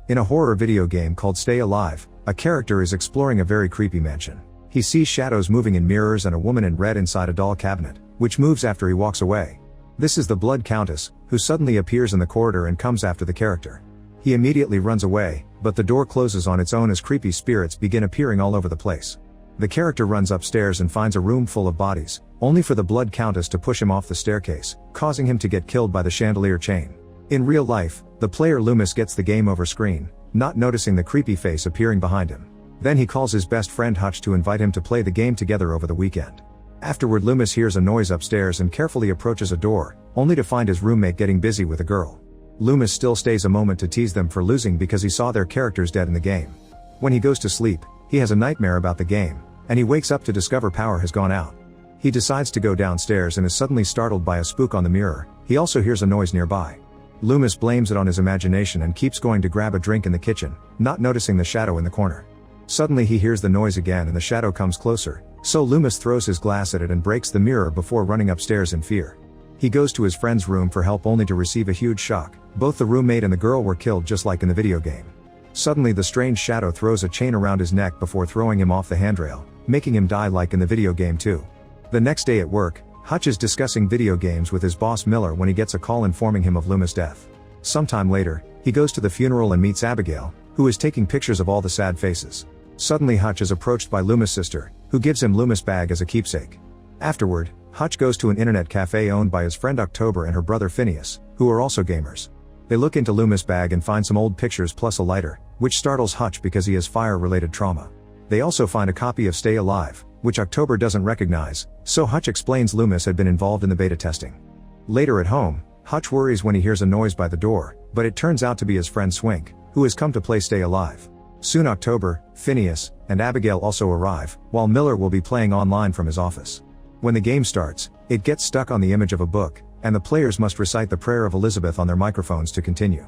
In a horror video game called Stay Alive, a character is exploring a very creepy mansion. He sees shadows moving in mirrors and a woman in red inside a doll cabinet, which moves after he walks away. This is the Blood Countess, who suddenly appears in the corridor and comes after the character. He immediately runs away, but the door closes on its own as creepy spirits begin appearing all over the place. The character runs upstairs and finds a room full of bodies, only for the Blood Countess to push him off the staircase, causing him to get killed by the chandelier chain. In real life, the player Loomis gets the game over screen, not noticing the creepy face appearing behind him. Then he calls his best friend Hutch to invite him to play the game together over the weekend. Afterward, Loomis hears a noise upstairs and carefully approaches a door, only to find his roommate getting busy with a girl. Loomis still stays a moment to tease them for losing because he saw their characters dead in the game. When he goes to sleep, he has a nightmare about the game, and he wakes up to discover power has gone out. He decides to go downstairs and is suddenly startled by a spook on the mirror. He also hears a noise nearby. Loomis blames it on his imagination and keeps going to grab a drink in the kitchen, not noticing the shadow in the corner. Suddenly he hears the noise again and the shadow comes closer, so Loomis throws his glass at it and breaks the mirror before running upstairs in fear. He goes to his friend's room for help only to receive a huge shock. Both the roommate and the girl were killed just like in the video game. Suddenly the strange shadow throws a chain around his neck before throwing him off the handrail, making him die like in the video game too. The next day at work, Hutch is discussing video games with his boss Miller when he gets a call informing him of Loomis' death. Sometime later, he goes to the funeral and meets Abigail, who is taking pictures of all the sad faces. Suddenly Hutch is approached by Loomis' sister, who gives him Loomis' bag as a keepsake. Afterward, Hutch goes to an internet cafe owned by his friend October and her brother Phineas, who are also gamers. They look into Loomis' bag and find some old pictures plus a lighter, which startles Hutch because he has fire-related trauma. They also find a copy of Stay Alive, which October doesn't recognize, so Hutch explains Loomis had been involved in the beta testing. Later at home, Hutch worries when he hears a noise by the door, but it turns out to be his friend Swink, who has come to play Stay Alive. Soon October, Phineas, and Abigail also arrive, while Miller will be playing online from his office. When the game starts, it gets stuck on the image of a book, and the players must recite the Prayer of Elizabeth on their microphones to continue.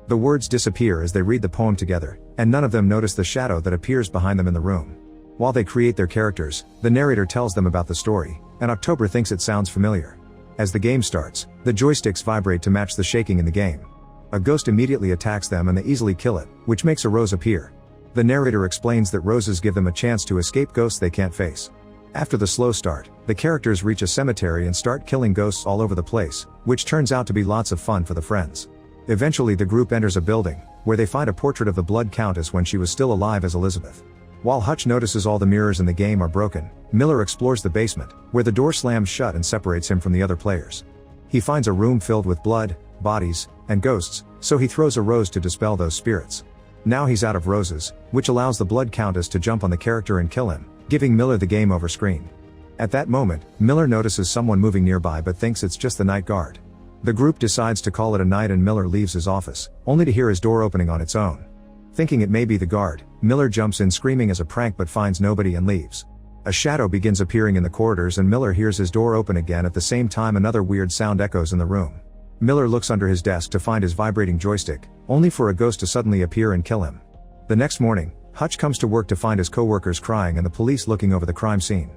The words disappear as they read the poem together, and none of them notice the shadow that appears behind them in the room. While they create their characters, the narrator tells them about the story, and October thinks it sounds familiar. As the game starts, the joysticks vibrate to match the shaking in the game. A ghost immediately attacks them and they easily kill it, which makes a rose appear. The narrator explains that roses give them a chance to escape ghosts they can't face. After the slow start, the characters reach a cemetery and start killing ghosts all over the place, which turns out to be lots of fun for the friends. Eventually the group enters a building, where they find a portrait of the Blood Countess when she was still alive as Elizabeth. While Hutch notices all the mirrors in the game are broken, Miller explores the basement, where the door slams shut and separates him from the other players. He finds a room filled with blood, bodies, and ghosts, so he throws a rose to dispel those spirits. Now he's out of roses, which allows the Blood Countess to jump on the character and kill him, giving Miller the game over screen. At that moment, Miller notices someone moving nearby but thinks it's just the night guard. The group decides to call it a night and Miller leaves his office, only to hear his door opening on its own. Thinking it may be the guard, Miller jumps in screaming as a prank but finds nobody and leaves. A shadow begins appearing in the corridors and Miller hears his door open again. At the same time, another weird sound echoes in the room. Miller looks under his desk to find his vibrating joystick, only for a ghost to suddenly appear and kill him. The next morning, Hutch comes to work to find his co-workers crying and the police looking over the crime scene.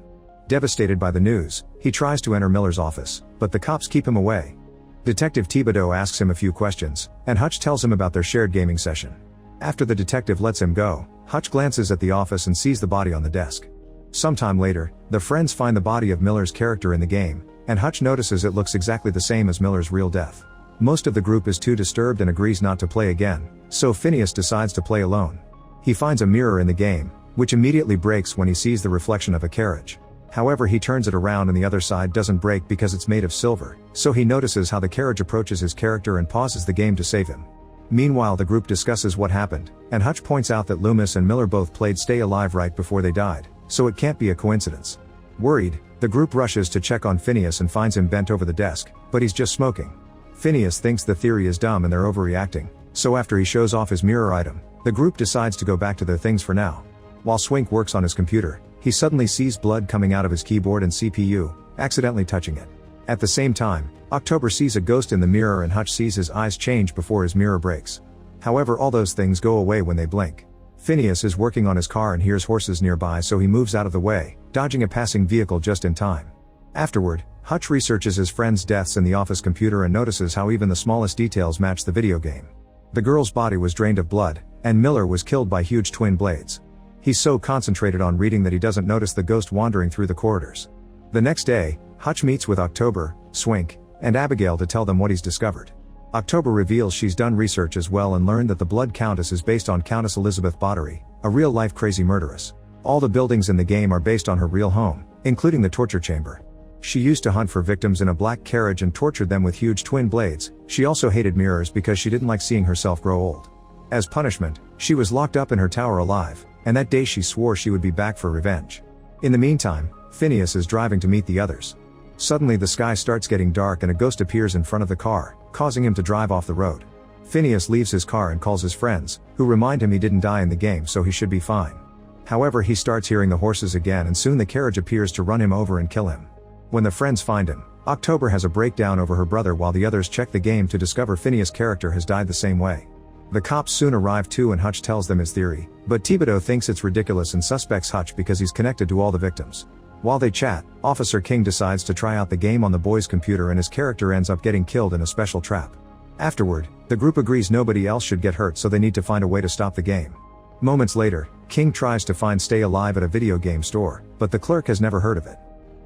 Devastated by the news, he tries to enter Miller's office, but the cops keep him away. Detective Thibodeau asks him a few questions, and Hutch tells him about their shared gaming session. After the detective lets him go, Hutch glances at the office and sees the body on the desk. Sometime later, the friends find the body of Miller's character in the game, and Hutch notices it looks exactly the same as Miller's real death. Most of the group is too disturbed and agrees not to play again, so Phineas decides to play alone. He finds a mirror in the game, which immediately breaks when he sees the reflection of a carriage. However, he turns it around and the other side doesn't break because it's made of silver, so he notices how the carriage approaches his character and pauses the game to save him. Meanwhile, the group discusses what happened, and Hutch points out that Loomis and Miller both played Stay Alive right before they died, so it can't be a coincidence. Worried, the group rushes to check on Phineas and finds him bent over the desk, but he's just smoking. Phineas thinks the theory is dumb and they're overreacting, so after he shows off his mirror item, the group decides to go back to their things for now. While Swink works on his computer, he suddenly sees blood coming out of his keyboard and CPU, accidentally touching it. At the same time, October sees a ghost in the mirror and Hutch sees his eyes change before his mirror breaks. However, all those things go away when they blink. Phineas is working on his car and hears horses nearby, so he moves out of the way, dodging a passing vehicle just in time. Afterward, Hutch researches his friends' deaths in the office computer and notices how even the smallest details match the video game. The girl's body was drained of blood, and Miller was killed by huge twin blades. He's so concentrated on reading that he doesn't notice the ghost wandering through the corridors. The next day, Hutch meets with October, Swink, and Abigail to tell them what he's discovered. October reveals she's done research as well and learned that the Blood Countess is based on Countess Elizabeth Bottery, a real-life crazy murderess. All the buildings in the game are based on her real home, including the torture chamber. She used to hunt for victims in a black carriage and tortured them with huge twin blades. She also hated mirrors because she didn't like seeing herself grow old. As punishment, she was locked up in her tower alive, and that day she swore she would be back for revenge. In the meantime, Phineas is driving to meet the others. Suddenly the sky starts getting dark and a ghost appears in front of the car, causing him to drive off the road. Phineas leaves his car and calls his friends, who remind him he didn't die in the game so he should be fine. However, he starts hearing the horses again and soon the carriage appears to run him over and kill him. When the friends find him, October has a breakdown over her brother while the others check the game to discover Phineas' character has died the same way. The cops soon arrive too and Hutch tells them his theory, but Thibodeau thinks it's ridiculous and suspects Hutch because he's connected to all the victims. While they chat, Officer King decides to try out the game on the boy's computer and his character ends up getting killed in a special trap. Afterward, the group agrees nobody else should get hurt so they need to find a way to stop the game. Moments later, King tries to find Stay Alive at a video game store, but the clerk has never heard of it.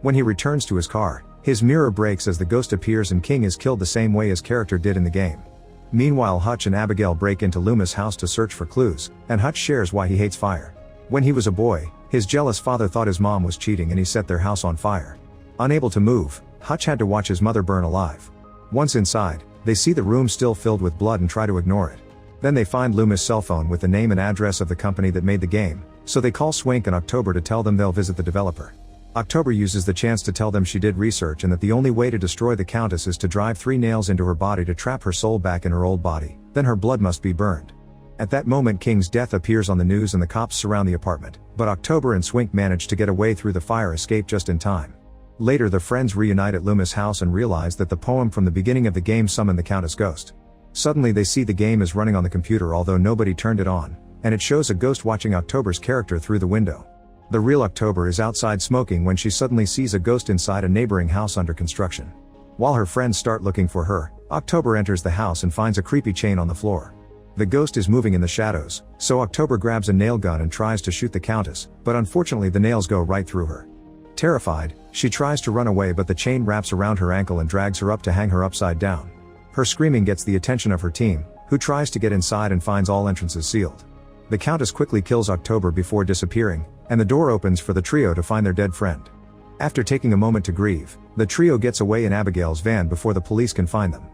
When he returns to his car, his mirror breaks as the ghost appears and King is killed the same way his character did in the game. Meanwhile, Hutch and Abigail break into Loomis' house to search for clues, and Hutch shares why he hates fire. When he was a boy, his jealous father thought his mom was cheating and he set their house on fire. Unable to move, Hutch had to watch his mother burn alive. Once inside, they see the room still filled with blood and try to ignore it. Then they find Loomis' cell phone with the name and address of the company that made the game, so they call Swink and October to tell them they'll visit the developer. October uses the chance to tell them she did research and that the only way to destroy the Countess is to drive 3 nails into her body to trap her soul back in her old body, then her blood must be burned. At that moment King's death appears on the news and the cops surround the apartment, but October and Swink manage to get away through the fire escape just in time. Later the friends reunite at Loomis' house and realize that the poem from the beginning of the game summoned the Countess ghost. Suddenly they see the game is running on the computer although nobody turned it on, and it shows a ghost watching October's character through the window. The real October is outside smoking when she suddenly sees a ghost inside a neighboring house under construction. While her friends start looking for her, October enters the house and finds a creepy chain on the floor. The ghost is moving in the shadows, so October grabs a nail gun and tries to shoot the Countess, but unfortunately the nails go right through her. Terrified, she tries to run away but the chain wraps around her ankle and drags her up to hang her upside down. Her screaming gets the attention of her team, who tries to get inside and finds all entrances sealed. The Countess quickly kills October before disappearing, and the door opens for the trio to find their dead friend. After taking a moment to grieve, the trio gets away in Abigail's van before the police can find them.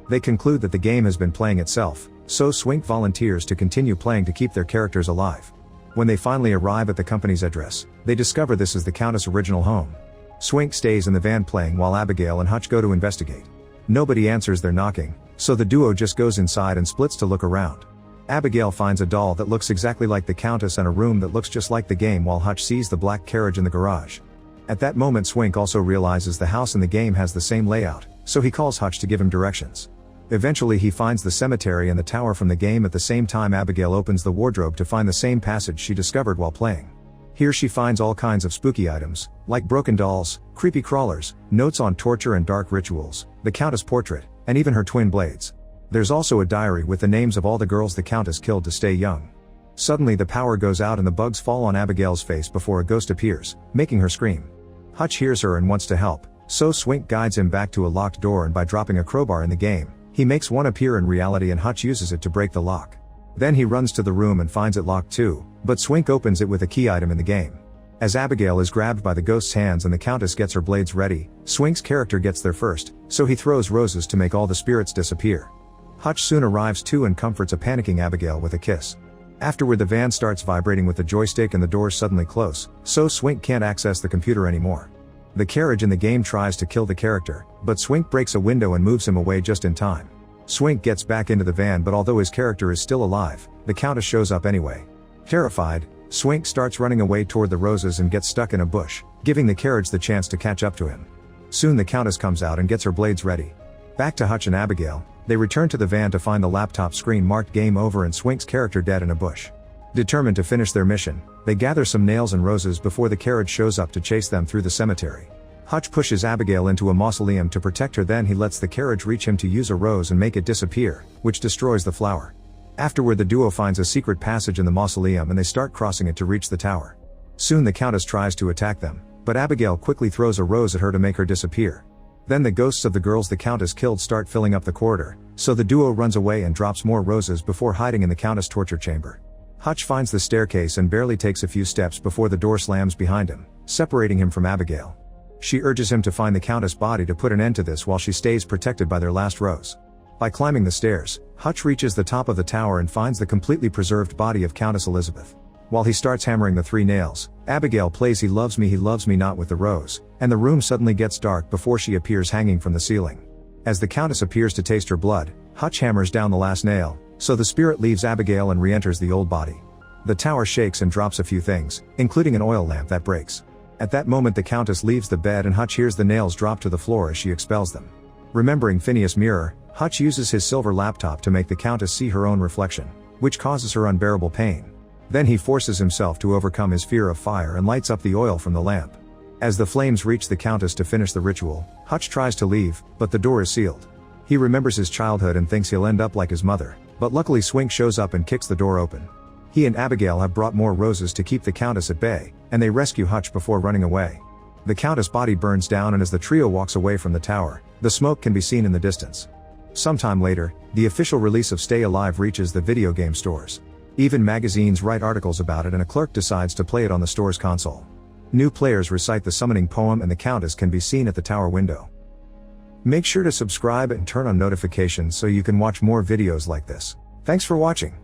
They conclude that the game has been playing itself, so Swink volunteers to continue playing to keep their characters alive. When they finally arrive at the company's address, they discover this is the Countess' original home. Swink stays in the van playing while Abigail and Hutch go to investigate. Nobody answers their knocking, so the duo just goes inside and splits to look around. Abigail finds a doll that looks exactly like the Countess and a room that looks just like the game while Hutch sees the black carriage in the garage. At that moment Swink also realizes the house in the game has the same layout, so he calls Hutch to give him directions. Eventually he finds the cemetery and the tower from the game at the same time Abigail opens the wardrobe to find the same passage she discovered while playing. Here she finds all kinds of spooky items, like broken dolls, creepy crawlers, notes on torture and dark rituals, the Countess portrait, and even her twin blades. There's also a diary with the names of all the girls the Countess killed to stay young. Suddenly the power goes out and the bugs fall on Abigail's face before a ghost appears, making her scream. Hutch hears her and wants to help, so Swink guides him back to a locked door and by dropping a crowbar in the game, he makes one appear in reality and Hutch uses it to break the lock. Then he runs to the room and finds it locked too, but Swink opens it with a key item in the game. As Abigail is grabbed by the ghost's hands and the Countess gets her blades ready, Swink's character gets there first, so he throws roses to make all the spirits disappear. Hutch soon arrives too and comforts a panicking Abigail with a kiss. Afterward the van starts vibrating with the joystick and the doors suddenly close, so Swink can't access the computer anymore. The carriage in the game tries to kill the character, but Swink breaks a window and moves him away just in time. Swink gets back into the van but although his character is still alive, the Countess shows up anyway. Terrified, Swink starts running away toward the roses and gets stuck in a bush, giving the carriage the chance to catch up to him. Soon the Countess comes out and gets her blades ready. Back to Hutch and Abigail, they return to the van to find the laptop screen marked game over and Swink's character dead in a bush. Determined to finish their mission, they gather some nails and roses before the carriage shows up to chase them through the cemetery. Hutch pushes Abigail into a mausoleum to protect her, then he lets the carriage reach him to use a rose and make it disappear, which destroys the flower. Afterward, the duo finds a secret passage in the mausoleum and they start crossing it to reach the tower. Soon the Countess tries to attack them, but Abigail quickly throws a rose at her to make her disappear. Then the ghosts of the girls the Countess killed start filling up the corridor, so the duo runs away and drops more roses before hiding in the Countess' torture chamber. Hutch finds the staircase and barely takes a few steps before the door slams behind him, separating him from Abigail. She urges him to find the Countess' body to put an end to this while she stays protected by their last rose. By climbing the stairs, Hutch reaches the top of the tower and finds the completely preserved body of Countess Elizabeth. While he starts hammering the 3 nails, Abigail plays He Loves Me Not with the rose, and the room suddenly gets dark before she appears hanging from the ceiling. As the Countess appears to taste her blood, Hutch hammers down the last nail, so the spirit leaves Abigail and re-enters the old body. The tower shakes and drops a few things, including an oil lamp that breaks. At that moment the Countess leaves the bed and Hutch hears the nails drop to the floor as she expels them. Remembering Phineas' mirror, Hutch uses his silver laptop to make the Countess see her own reflection, which causes her unbearable pain. Then he forces himself to overcome his fear of fire and lights up the oil from the lamp. As the flames reach the Countess to finish the ritual, Hutch tries to leave, but the door is sealed. He remembers his childhood and thinks he'll end up like his mother, but luckily Swink shows up and kicks the door open. He and Abigail have brought more roses to keep the Countess at bay, and they rescue Hutch before running away. The Countess' body burns down, and as the trio walks away from the tower, the smoke can be seen in the distance. Sometime later, the official release of Stay Alive reaches the video game stores. Even magazines write articles about it and a clerk decides to play it on the store's console. New players recite the summoning poem and the Countess can be seen at the tower window. Make sure to subscribe and turn on notifications so you can watch more videos like this. Thanks for watching.